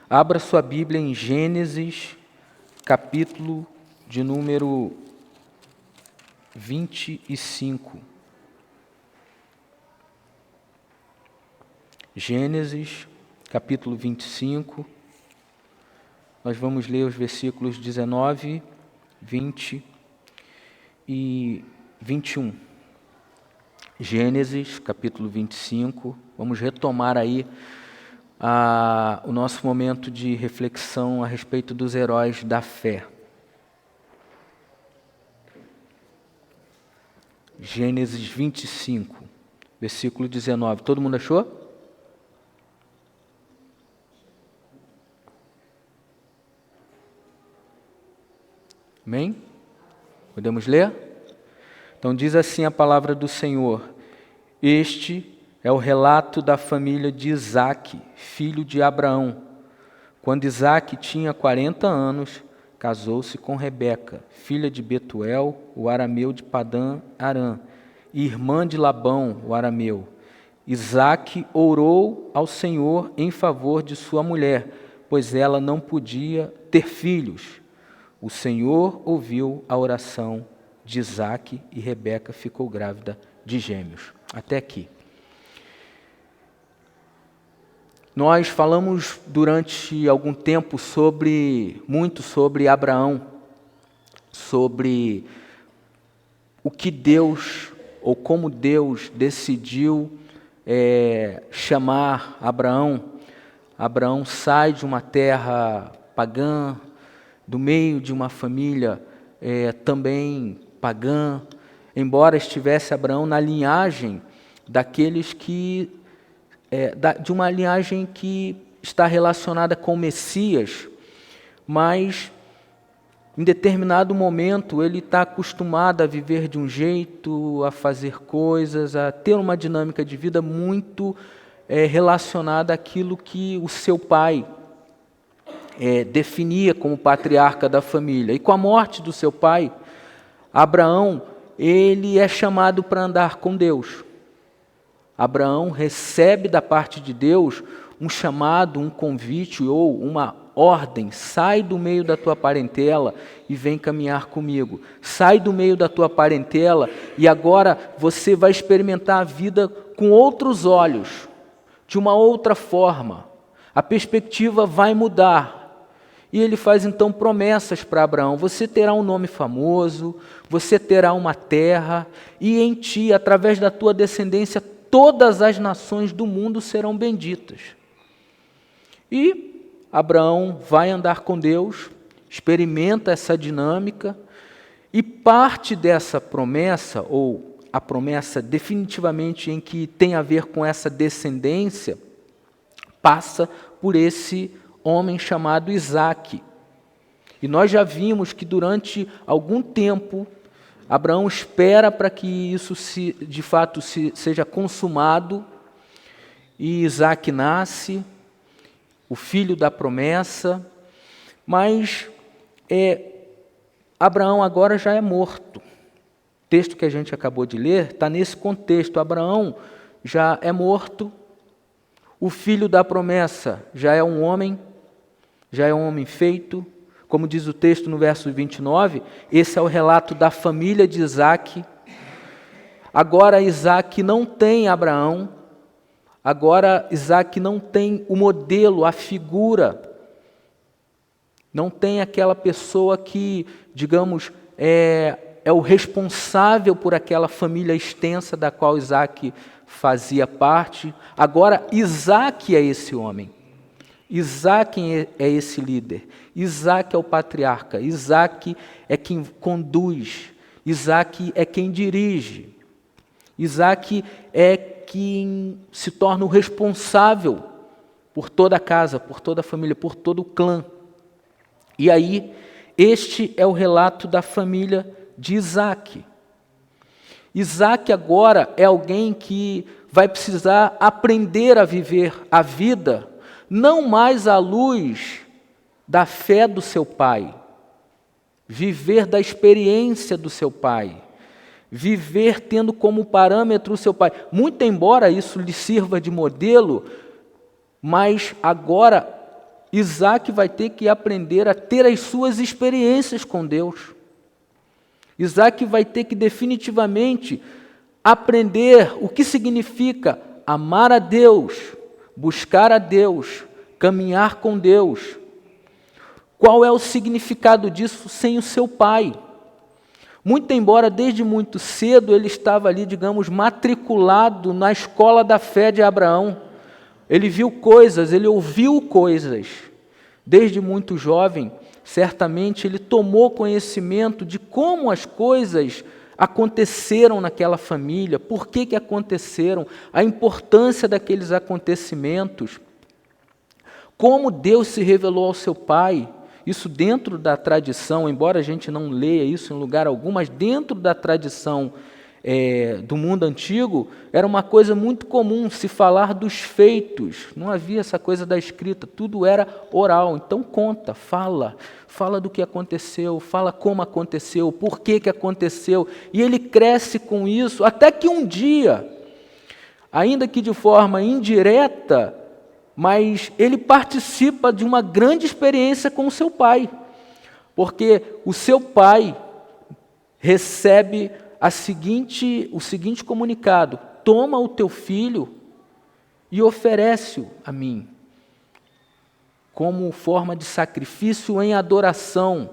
Abra sua Bíblia em Gênesis, capítulo de número 25. Gênesis, capítulo 25. Nós vamos ler os versículos 19, 20 e 21. Gênesis, capítulo 25. Vamos retomar aí o nosso momento de reflexão a respeito dos heróis da fé. Gênesis 25, versículo 19. Todo mundo achou? Amém? Podemos ler? Então diz assim a palavra do Senhor: Este é o relato da família de Isaque, filho de Abraão. Quando Isaque tinha 40 anos, casou-se com Rebeca, filha de Betuel, o arameu de Padã-Arã, e irmã de Labão, o arameu. Isaque orou ao Senhor em favor de sua mulher, pois ela não podia ter filhos. O Senhor ouviu a oração de Isaque e Rebeca ficou grávida de gêmeos. Até aqui. Nós falamos durante algum tempo muito sobre Abraão, sobre o que Deus, ou como Deus decidiu chamar Abraão. Abraão sai de uma terra pagã, do meio de uma família também pagã, embora estivesse Abraão na linhagem daqueles que de uma linhagem que está relacionada com o Messias, mas em determinado momento ele está acostumado a viver de um jeito, a fazer coisas, a ter uma dinâmica de vida muito relacionada àquilo que o seu pai definia como patriarca da família. E com a morte do seu pai, Abraão, ele é chamado para andar com Deus. Abraão recebe da parte de Deus um chamado, um convite ou uma ordem: sai do meio da tua parentela e vem caminhar comigo. Sai do meio da tua parentela e agora você vai experimentar a vida com outros olhos, de uma outra forma. A perspectiva vai mudar. E ele faz então promessas para Abraão: você terá um nome famoso, você terá uma terra, e em ti, através da tua descendência, todas as nações do mundo serão benditas. E Abraão vai andar com Deus, experimenta essa dinâmica, e parte dessa promessa, ou a promessa definitivamente em que tem a ver com essa descendência, passa por esse homem chamado Isaque. E nós já vimos que durante algum tempo Abraão espera para que isso de fato seja consumado, e Isaque nasce, o filho da promessa, mas Abraão agora já é morto. O texto que a gente acabou de ler está nesse contexto. Abraão já é morto, o filho da promessa já é um homem feito. Como diz o texto no verso 29, esse é o relato da família de Isaque. Agora Isaque não tem Abraão, agora Isaque não tem o modelo, a figura, não tem aquela pessoa que, digamos, é o responsável por aquela família extensa da qual Isaque fazia parte. Agora Isaque é esse homem. Isaque é esse líder, Isaque é o patriarca, Isaque é quem conduz, Isaque é quem dirige, Isaque é quem se torna o responsável por toda a casa, por toda a família, por todo o clã. E aí, este é o relato da família de Isaque. Isaque agora é alguém que vai precisar aprender a viver a vida não mais à luz da fé do seu pai, viver da experiência do seu pai, viver tendo como parâmetro o seu pai. Muito embora isso lhe sirva de modelo, mas agora Isaac vai ter que aprender a ter as suas experiências com Deus. Isaac vai ter que definitivamente aprender o que significa amar a Deus, buscar a Deus, caminhar com Deus. Qual é o significado disso sem o seu pai? Muito embora desde muito cedo ele estava ali, digamos, matriculado na escola da fé de Abraão. Ele viu coisas, ele ouviu coisas. Desde muito jovem, certamente ele tomou conhecimento de como as coisas aconteceram naquela família, por que aconteceram, a importância daqueles acontecimentos, como Deus se revelou ao seu pai. Isso dentro da tradição, embora a gente não leia isso em lugar algum, mas dentro da tradição do mundo antigo, era uma coisa muito comum se falar dos feitos. Não havia essa coisa da escrita, tudo era oral. Então conta, fala do que aconteceu, fala como aconteceu, por que aconteceu. E ele cresce com isso, até que um dia, ainda que de forma indireta, mas ele participa de uma grande experiência com o seu pai, porque o seu pai recebe o seguinte comunicado: toma o teu filho e oferece-o a mim, como forma de sacrifício em adoração.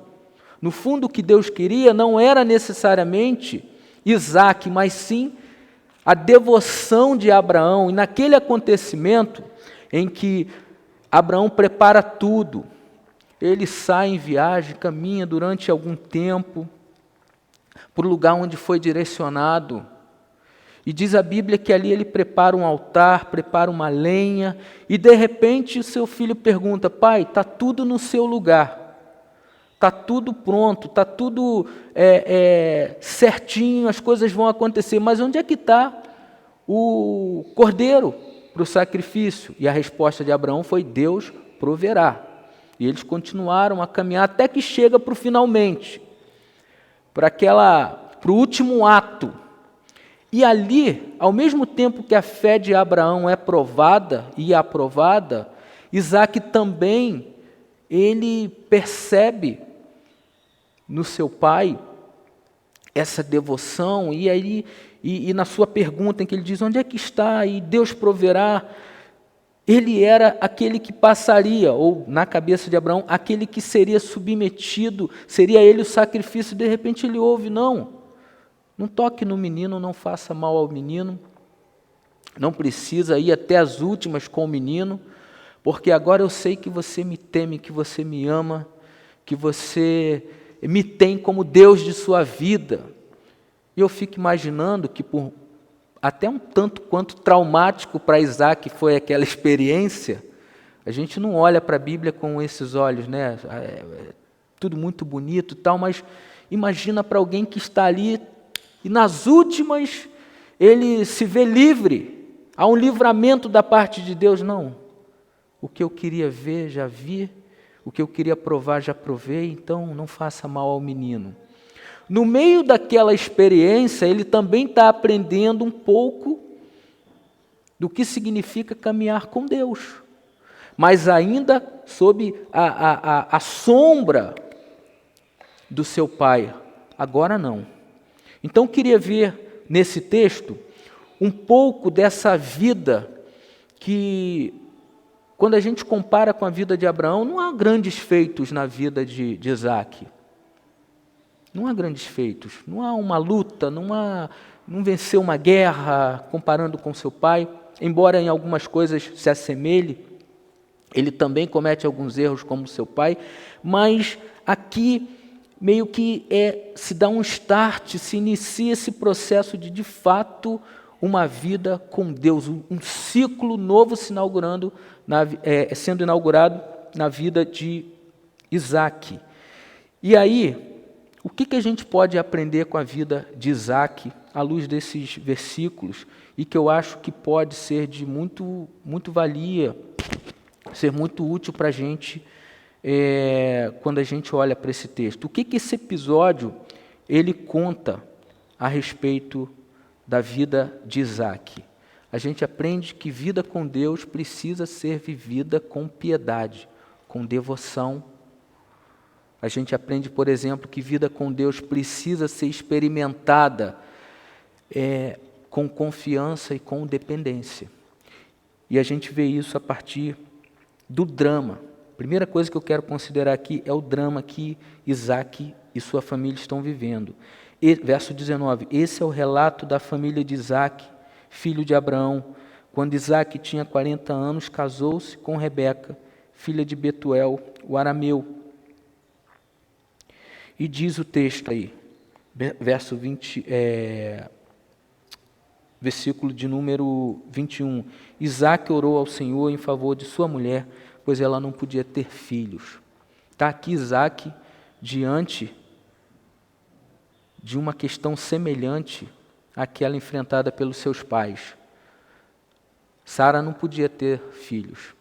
No fundo, o que Deus queria não era necessariamente Isaac, mas sim a devoção de Abraão. E naquele acontecimento em que Abraão prepara tudo, ele sai em viagem, caminha durante algum tempo para o lugar onde foi direcionado, e diz a Bíblia que ali ele prepara um altar, prepara uma lenha, e de repente o seu filho pergunta: pai, está tudo no seu lugar, está tudo pronto, está tudo certinho, as coisas vão acontecer, mas onde é que está o cordeiro para o sacrifício? E a resposta de Abraão foi: Deus proverá. E eles continuaram a caminhar até que chega para o finalmente, para o último ato. E ali, ao mesmo tempo que a fé de Abraão é provada e aprovada, Isaac também, ele percebe no seu pai essa devoção, e aí e na sua pergunta em que ele diz: onde é que está? E Deus proverá. Ele era aquele que passaria, ou na cabeça de Abraão, aquele que seria submetido, seria ele o sacrifício. De repente ele ouve: não toque no menino, não faça mal ao menino, não precisa ir até as últimas com o menino, porque agora eu sei que você me teme, que você me ama, que você me tem como Deus de sua vida. E eu fico imaginando que, por até um tanto quanto traumático para Isaac foi aquela experiência, a gente não olha para a Bíblia com esses olhos, né? Tudo muito bonito e tal, mas imagina para alguém que está ali e nas últimas ele se vê livre, há um livramento da parte de Deus. Não, o que eu queria ver já vi, o que eu queria provar já provei, então não faça mal ao menino. No meio daquela experiência, ele também está aprendendo um pouco do que significa caminhar com Deus, mas ainda sob a sombra do seu pai. Agora não. Então, queria ver nesse texto um pouco dessa vida que, quando a gente compara com a vida de Abraão, não há grandes feitos na vida de Isaac. Não há grandes feitos, não há uma luta, não venceu uma guerra comparando com seu pai, embora em algumas coisas se assemelhe, ele também comete alguns erros como seu pai, mas aqui meio que se dá um start, se inicia esse processo de fato, uma vida com Deus, um ciclo novo sendo inaugurado na vida de Isaac. E aí, o que a gente pode aprender com a vida de Isaac, à luz desses versículos, e que eu acho que pode ser de muito valia, ser muito útil para a gente, quando a gente olha para esse texto? O que esse episódio ele conta a respeito da vida de Isaac? A gente aprende que vida com Deus precisa ser vivida com piedade, com devoção. A gente aprende, por exemplo, que vida com Deus precisa ser experimentada com confiança e com dependência. E a gente vê isso a partir do drama. A primeira coisa que eu quero considerar aqui é o drama que Isaac e sua família estão vivendo. Verso 19, esse é o relato da família de Isaac, filho de Abraão. Quando Isaac tinha 40 anos, casou-se com Rebeca, filha de Betuel, o arameu. E diz o texto aí, verso 20, versículo de número 21. Isaac orou ao Senhor em favor de sua mulher, pois ela não podia ter filhos. Está aqui Isaac diante de uma questão semelhante àquela enfrentada pelos seus pais. Sara não podia ter filhos.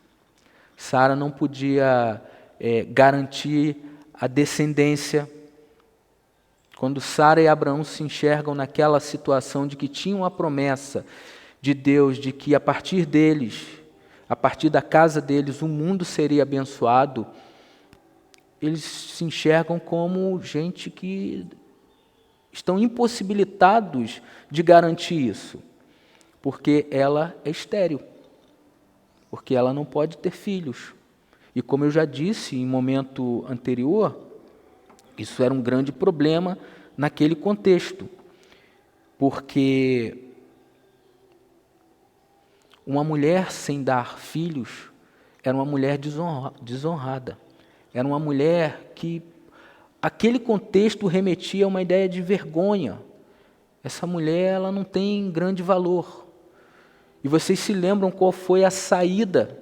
Sara não podia garantir a descendência. Quando Sara e Abraão se enxergam naquela situação de que tinham a promessa de Deus, de que a partir deles, a partir da casa deles, o mundo seria abençoado, eles se enxergam como gente que estão impossibilitados de garantir isso, porque ela é estéril, porque ela não pode ter filhos. E como eu já disse em momento anterior, isso era um grande problema naquele contexto, porque uma mulher sem dar filhos era uma mulher desonrada, era uma mulher que aquele contexto remetia a uma ideia de vergonha. Essa mulher, ela não tem grande valor. E vocês se lembram qual foi a saída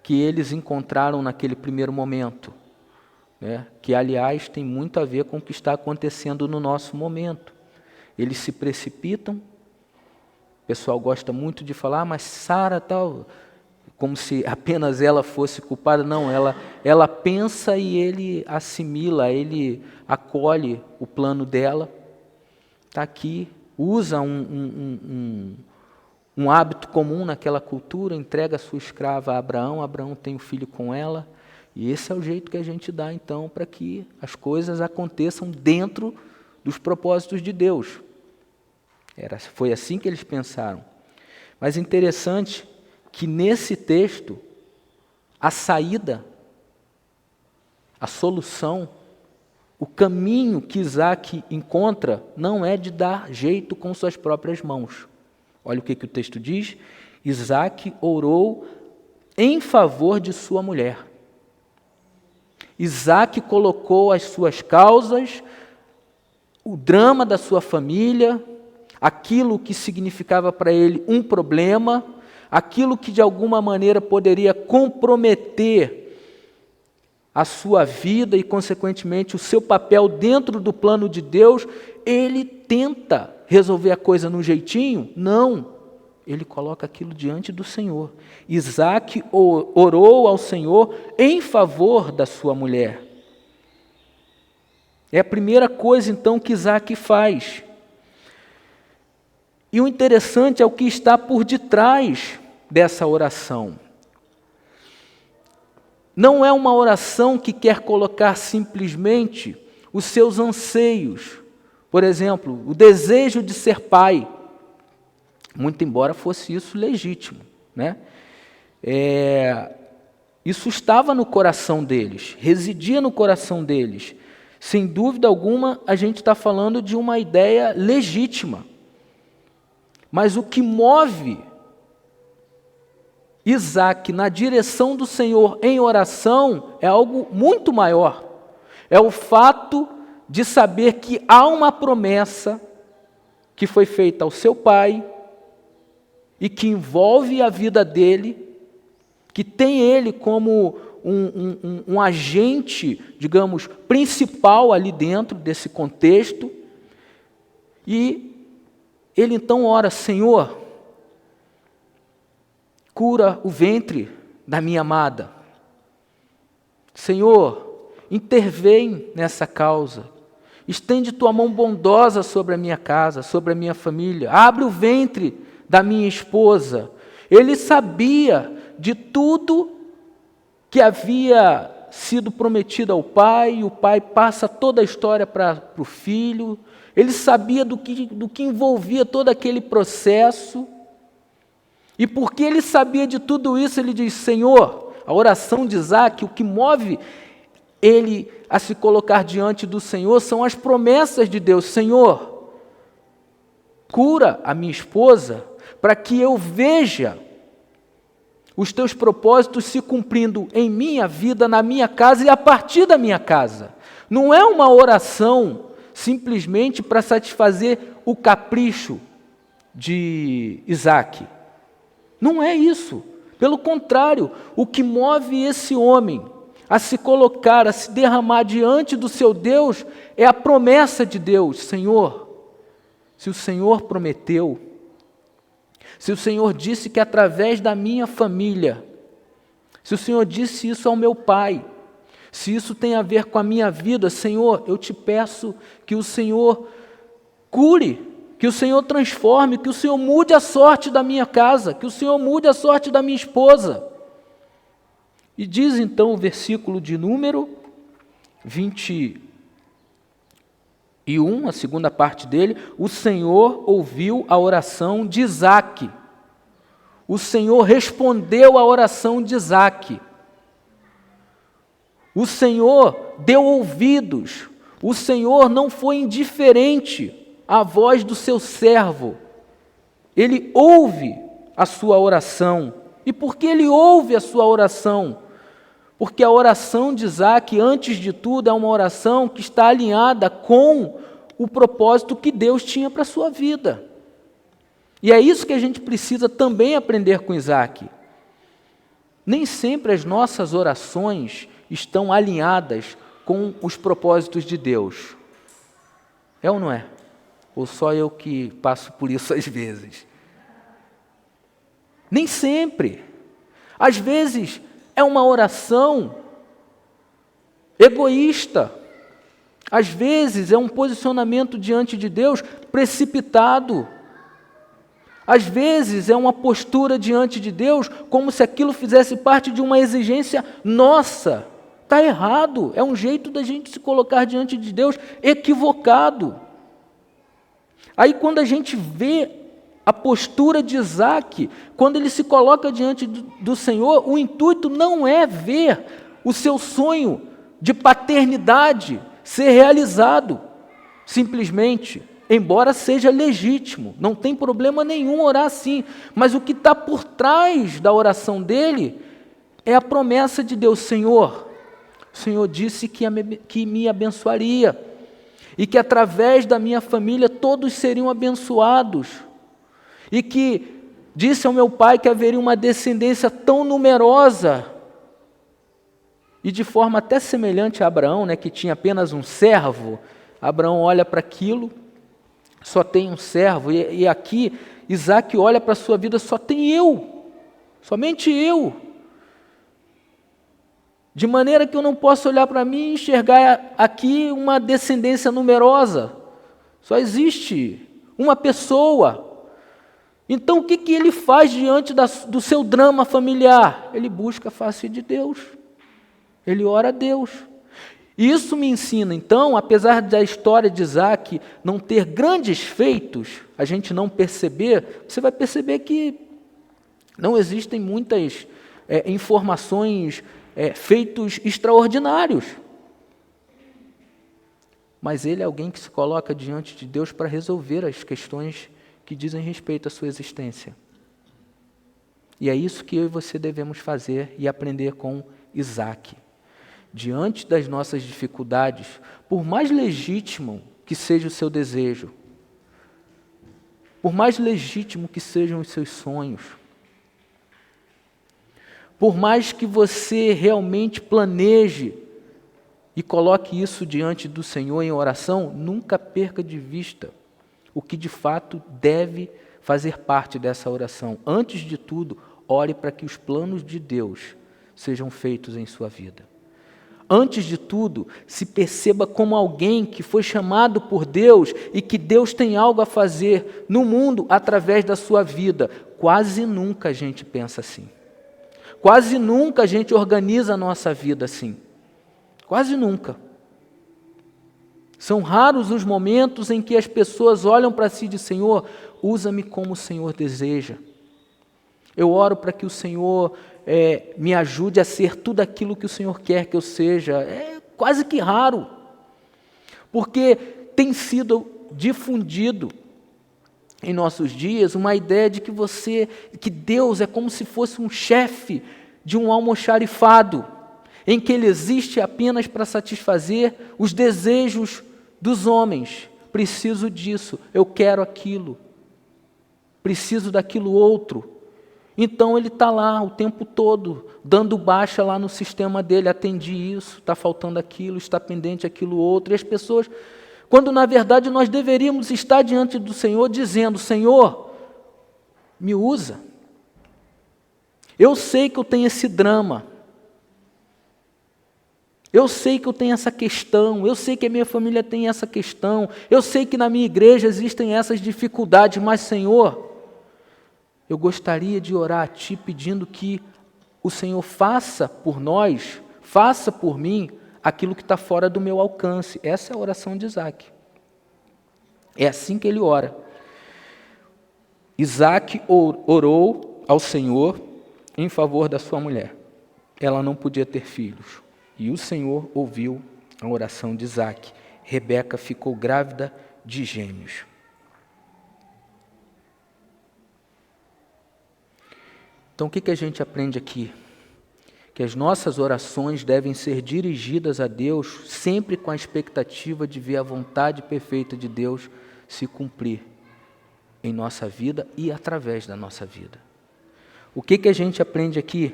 que eles encontraram naquele primeiro momento? Que, aliás, tem muito a ver com o que está acontecendo no nosso momento. Eles se precipitam, o pessoal gosta muito de falar, mas Sara tal, como se apenas ela fosse culpada. Não, ela pensa e ele assimila, ele acolhe o plano dela. Está aqui, usa um hábito comum naquela cultura, entrega a sua escrava a Abraão, Abraão tem um filho com ela, e esse é o jeito que a gente dá, então, para que as coisas aconteçam dentro dos propósitos de Deus. Foi assim que eles pensaram. Mas interessante que nesse texto, a saída, a solução, o caminho que Isaac encontra não é de dar jeito com suas próprias mãos. Olha o que o texto diz. Isaac orou em favor de sua mulher. Isaac colocou as suas causas, o drama da sua família, aquilo que significava para ele um problema, aquilo que de alguma maneira poderia comprometer a sua vida e, consequentemente, o seu papel dentro do plano de Deus. Ele tenta resolver a coisa num jeitinho? Não. Ele coloca aquilo diante do Senhor. Isaac orou ao Senhor em favor da sua mulher. É a primeira coisa, então, que Isaac faz. E o interessante é o que está por detrás dessa oração. Não é uma oração que quer colocar simplesmente os seus anseios. Por exemplo, o desejo de ser pai. Muito embora fosse isso legítimo, isso estava no coração deles, residia no coração deles. Sem dúvida alguma, a gente está falando de uma ideia legítima. Mas o que move Isaac na direção do Senhor em oração é algo muito maior. É o fato de saber que há uma promessa que foi feita ao seu pai, e que envolve a vida dele, que tem ele como um agente, digamos, principal ali dentro desse contexto. E ele então ora: Senhor, cura o ventre da minha amada. Senhor, intervém nessa causa. Estende tua mão bondosa sobre a minha casa, sobre a minha família. Abre o ventre da minha esposa. Ele sabia de tudo que havia sido prometida ao pai, e o pai passa toda a história para o filho. Ele sabia do que envolvia todo aquele processo, e porque ele sabia de tudo isso, ele diz: Senhor, a oração de Isaque, o que move ele a se colocar diante do Senhor são as promessas de Deus. Senhor, cura a minha esposa, para que eu veja os teus propósitos se cumprindo em minha vida, na minha casa e a partir da minha casa. Não é uma oração simplesmente para satisfazer o capricho de Isaque. Não é isso. Pelo contrário, o que move esse homem a se colocar, a se derramar diante do seu Deus, é a promessa de Deus. Senhor, se o Senhor prometeu, se o Senhor disse que através da minha família, se o Senhor disse isso ao meu pai, se isso tem a ver com a minha vida, Senhor, eu te peço que o Senhor cure, que o Senhor transforme, que o Senhor mude a sorte da minha casa, que o Senhor mude a sorte da minha esposa. E diz então o versículo de número 21, a segunda parte dele: o Senhor ouviu a oração de Isaque. O Senhor respondeu à oração de Isaque. O Senhor deu ouvidos. O Senhor não foi indiferente à voz do seu servo. Ele ouve a sua oração. E por que ele ouve a sua oração? Porque a oração de Isaque, antes de tudo, é uma oração que está alinhada com o propósito que Deus tinha para a sua vida. E é isso que a gente precisa também aprender com Isaque. Nem sempre as nossas orações estão alinhadas com os propósitos de Deus. É ou não é? Ou só eu que passo por isso às vezes? Nem sempre. Às vezes é uma oração egoísta. Às vezes é um posicionamento diante de Deus precipitado. Às vezes é uma postura diante de Deus como se aquilo fizesse parte de uma exigência nossa. Está errado, é um jeito da gente se colocar diante de Deus equivocado. Aí quando a gente vê a postura de Isaque, quando ele se coloca diante do Senhor, o intuito não é ver o seu sonho de paternidade ser realizado, simplesmente, embora seja legítimo, não tem problema nenhum orar assim, mas o que está por trás da oração dele é a promessa de Deus. Senhor, o Senhor disse que me abençoaria, e que através da minha família todos seriam abençoados, e que disse ao meu pai que haveria uma descendência tão numerosa, e de forma até semelhante a Abraão, que tinha apenas um servo. Abraão olha para aquilo, só tem um servo, e aqui Isaque olha para a sua vida, só tem eu, somente eu. De maneira que eu não posso olhar para mim e enxergar aqui uma descendência numerosa. Só existe uma pessoa. Então o que ele faz diante do seu drama familiar? Ele busca a face de Deus. Ele ora a Deus. E isso me ensina, então, apesar da história de Isaque não ter grandes feitos, a gente não perceber, você vai perceber que não existem muitas informações, feitos extraordinários. Mas ele é alguém que se coloca diante de Deus para resolver as questões que dizem respeito à sua existência. E é isso que eu e você devemos fazer e aprender com Isaque. Diante das nossas dificuldades, por mais legítimo que seja o seu desejo, por mais legítimo que sejam os seus sonhos, por mais que você realmente planeje e coloque isso diante do Senhor em oração, nunca perca de vista o que de fato deve fazer parte dessa oração. Antes de tudo, ore para que os planos de Deus sejam feitos em sua vida. Antes de tudo, se perceba como alguém que foi chamado por Deus e que Deus tem algo a fazer no mundo através da sua vida. Quase nunca a gente pensa assim. Quase nunca a gente organiza a nossa vida assim. Quase nunca. São raros os momentos em que as pessoas olham para si e dizem: Senhor, usa-me como o Senhor deseja. Eu oro para que o Senhor me ajude a ser tudo aquilo que o Senhor quer que eu seja. É quase que raro, porque tem sido difundido em nossos dias uma ideia de que Deus é como se fosse um chefe de um almoxarifado, em que Ele existe apenas para satisfazer os desejos dos homens. Preciso disso, eu quero aquilo, preciso daquilo outro. Então Ele está lá o tempo todo, dando baixa lá no sistema dele: atendi isso, está faltando aquilo, está pendente aquilo outro. E as pessoas, quando na verdade nós deveríamos estar diante do Senhor dizendo: Senhor, me usa. Eu sei que eu tenho esse drama, eu sei que eu tenho essa questão, eu sei que a minha família tem essa questão, eu sei que na minha igreja existem essas dificuldades, mas Senhor, eu gostaria de orar a Ti pedindo que o Senhor faça por nós, faça por mim aquilo que está fora do meu alcance. Essa é a oração de Isaac. É assim que ele ora. Isaac orou ao Senhor em favor da sua mulher. Ela não podia ter filhos. E o Senhor ouviu a oração de Isaac. Rebeca ficou grávida de gêmeos. Então, o que a gente aprende aqui? Que as nossas orações devem ser dirigidas a Deus sempre com a expectativa de ver a vontade perfeita de Deus se cumprir em nossa vida e através da nossa vida. O que a gente aprende aqui?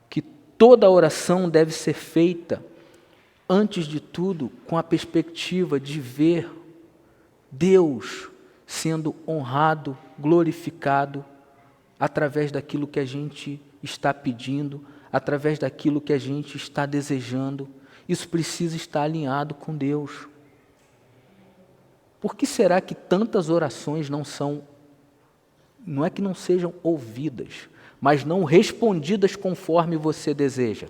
Que toda oração deve ser feita, antes de tudo, com a perspectiva de ver Deus sendo honrado, glorificado, através daquilo que a gente está pedindo, através daquilo que a gente está desejando. Isso precisa estar alinhado com Deus. Por que será que tantas orações não é que não sejam ouvidas, mas não respondidas conforme você deseja?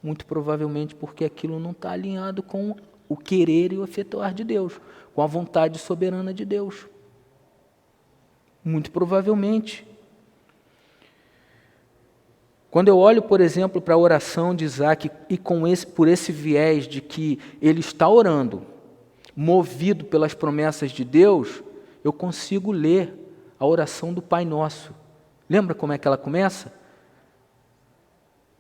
Muito provavelmente porque aquilo não está alinhado com o querer e o efetuar de Deus, com a vontade soberana de Deus. Muito provavelmente. Quando eu olho, por exemplo, para a oração de Isaac e por esse viés de que ele está orando, movido pelas promessas de Deus, eu consigo ler a oração do Pai Nosso. Lembra como é que ela começa?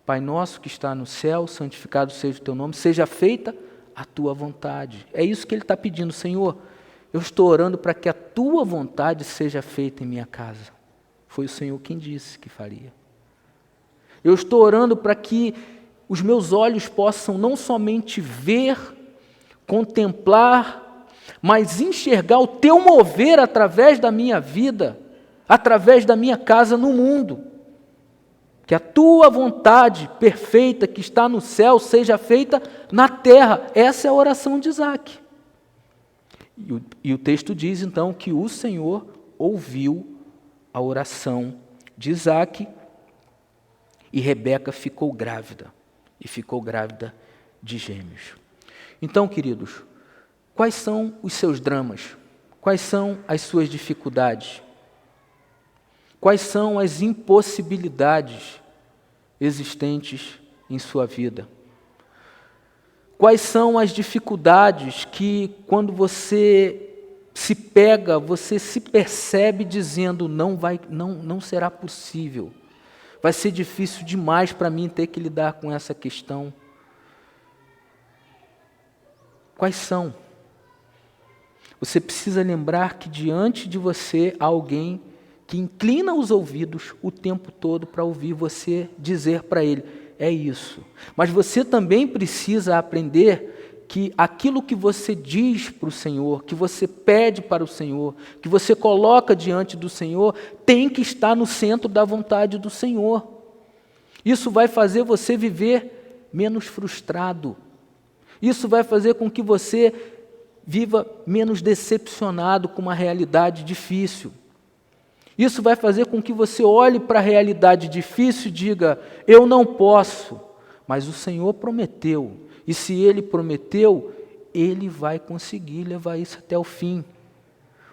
Pai nosso que está no céu, santificado seja o teu nome, seja feita a tua vontade. É isso que ele está pedindo: Senhor, eu estou orando para que a tua vontade seja feita em minha casa. Foi o Senhor quem disse que faria. Eu estou orando para que os meus olhos possam não somente ver, contemplar, mas enxergar o teu mover através da minha vida, através da minha casa no mundo. Que a tua vontade perfeita que está no céu seja feita na terra. Essa é a oração de Isaac. E o texto diz então que o Senhor ouviu a oração de Isaac. E Rebeca ficou grávida, e ficou grávida de gêmeos. Então, queridos, quais são os seus dramas? Quais são as suas dificuldades? Quais são as impossibilidades existentes em sua vida? Quais são as dificuldades que, quando você se pega, você se percebe dizendo: não será possível. Vai ser difícil demais para mim ter que lidar com essa questão. Quais são? Você precisa lembrar que diante de você há alguém que inclina os ouvidos o tempo todo para ouvir você dizer para ele: é isso. Mas você também precisa aprender que aquilo que você diz para o Senhor, que você pede para o Senhor, que você coloca diante do Senhor, tem que estar no centro da vontade do Senhor. Isso vai fazer você viver menos frustrado. Isso vai fazer com que você viva menos decepcionado com uma realidade difícil. Isso vai fazer com que você olhe para a realidade difícil e diga: eu não posso, mas o Senhor prometeu. E se Ele prometeu, Ele vai conseguir levar isso até o fim.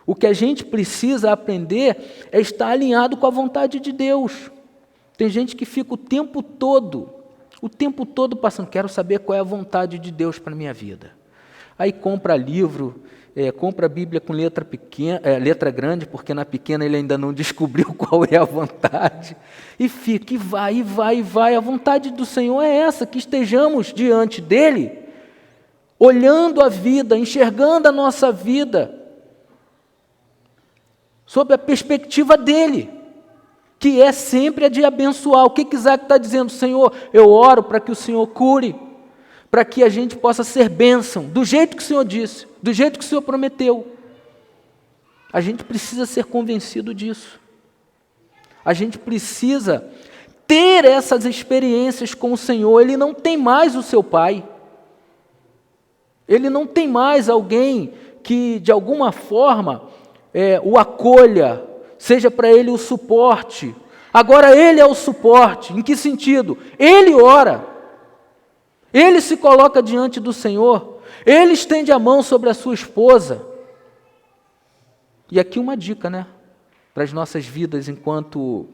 O que a gente precisa aprender é estar alinhado com a vontade de Deus. Tem gente que fica o tempo todo passando, quero saber qual é a vontade de Deus para a minha vida. Aí compra livro, compra a Bíblia com letra pequena, letra grande, porque na pequena ele ainda não descobriu qual é a vontade. E fica, e vai, e vai, e vai. A vontade do Senhor é essa, que estejamos diante dEle, olhando a vida, enxergando a nossa vida, sob a perspectiva dEle, que é sempre a de abençoar. O que Isaac está dizendo? Senhor, eu oro para que o Senhor cure, para que a gente possa ser bênção, do jeito que o Senhor disse, do jeito que o Senhor prometeu. A gente precisa ser convencido disso. A gente precisa ter essas experiências com o Senhor. Ele não tem mais o seu pai. Ele não tem mais alguém que, de alguma forma, o acolha, seja para ele o suporte. Agora ele é o suporte. Em que sentido? Ele ora. Ele se coloca diante do Senhor. Ele estende a mão sobre a sua esposa. E aqui uma dica, para as nossas vidas enquanto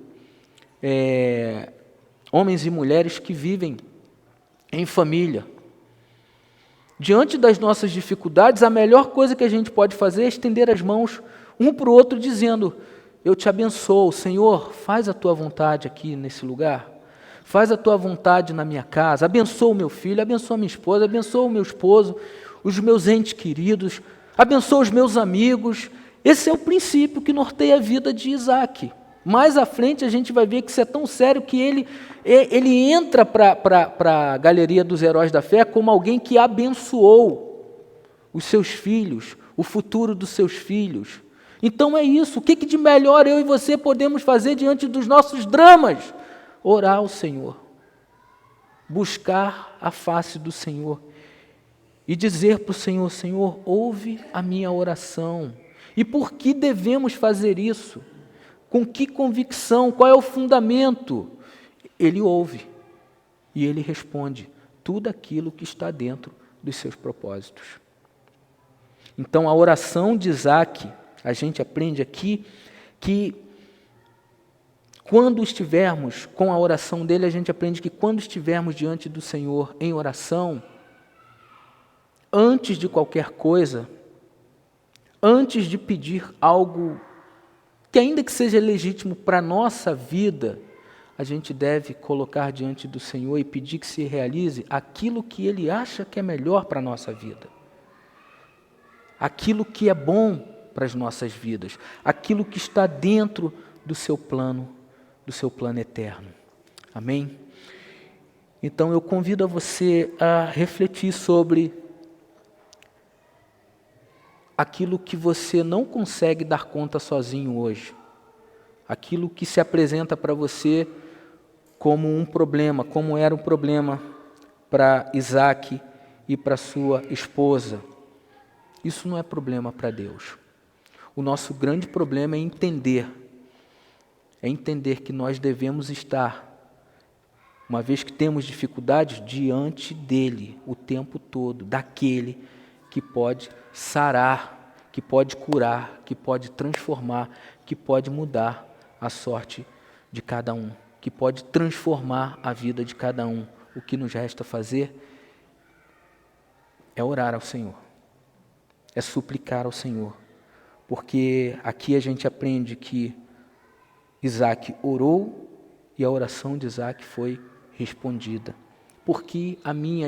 homens e mulheres que vivem em família. Diante das nossas dificuldades, a melhor coisa que a gente pode fazer é estender as mãos um para o outro, dizendo: eu te abençoo, Senhor, faz a tua vontade aqui nesse lugar, faz a tua vontade na minha casa, abençoa o meu filho, abençoa a minha esposa, abençoa o meu esposo, os meus entes queridos, abençoa os meus amigos. Esse é o princípio que norteia a vida de Isaac. Mais à frente a gente vai ver que isso é tão sério que ele entra para a galeria dos heróis da fé como alguém que abençoou os seus filhos, o futuro dos seus filhos. Então é isso. O que de melhor eu e você podemos fazer diante dos nossos dramas? Orar ao Senhor, buscar a face do Senhor e dizer para o Senhor: Senhor, ouve a minha oração. E por que devemos fazer isso? Com que convicção? Qual é o fundamento? Ele ouve e ele responde tudo aquilo que está dentro dos seus propósitos. Então a oração de Isaac, a gente aprende aqui que quando estivermos com a oração dele, a gente aprende que quando estivermos diante do Senhor em oração, antes de qualquer coisa, antes de pedir algo que ainda que seja legítimo para a nossa vida, a gente deve colocar diante do Senhor e pedir que se realize aquilo que Ele acha que é melhor para a nossa vida. Aquilo que é bom para as nossas vidas, aquilo que está dentro do seu plano eterno. Amém? Então eu convido a você a refletir sobre aquilo que você não consegue dar conta sozinho hoje, aquilo que se apresenta para você como um problema, como era um problema para Isaac e para sua esposa. Isso não é problema para Deus. O nosso grande problema é entender que nós devemos estar, uma vez que temos dificuldades, diante dele o tempo todo, daquele que pode sarar, que pode curar, que pode transformar, que pode mudar a sorte de cada um, que pode transformar a vida de cada um. O que nos resta fazer é orar ao Senhor, é suplicar ao Senhor, porque aqui a gente aprende que Isaac orou e a oração de Isaac foi respondida. Por que a minha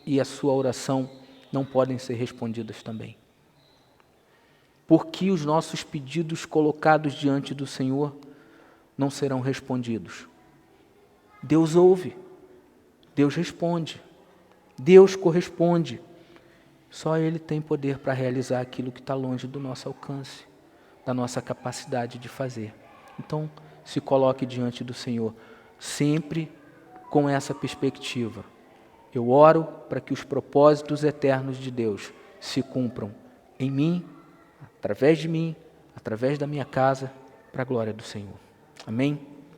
e a sua oração não podem ser respondidas também? Por que os nossos pedidos colocados diante do Senhor não serão respondidos? Deus ouve, Deus responde, Deus corresponde. Só Ele tem poder para realizar aquilo que está longe do nosso alcance, da nossa capacidade de fazer. Então, se coloque diante do Senhor, sempre com essa perspectiva. Eu oro para que os propósitos eternos de Deus se cumpram em mim, através de mim, através da minha casa para a glória do Senhor. Amém?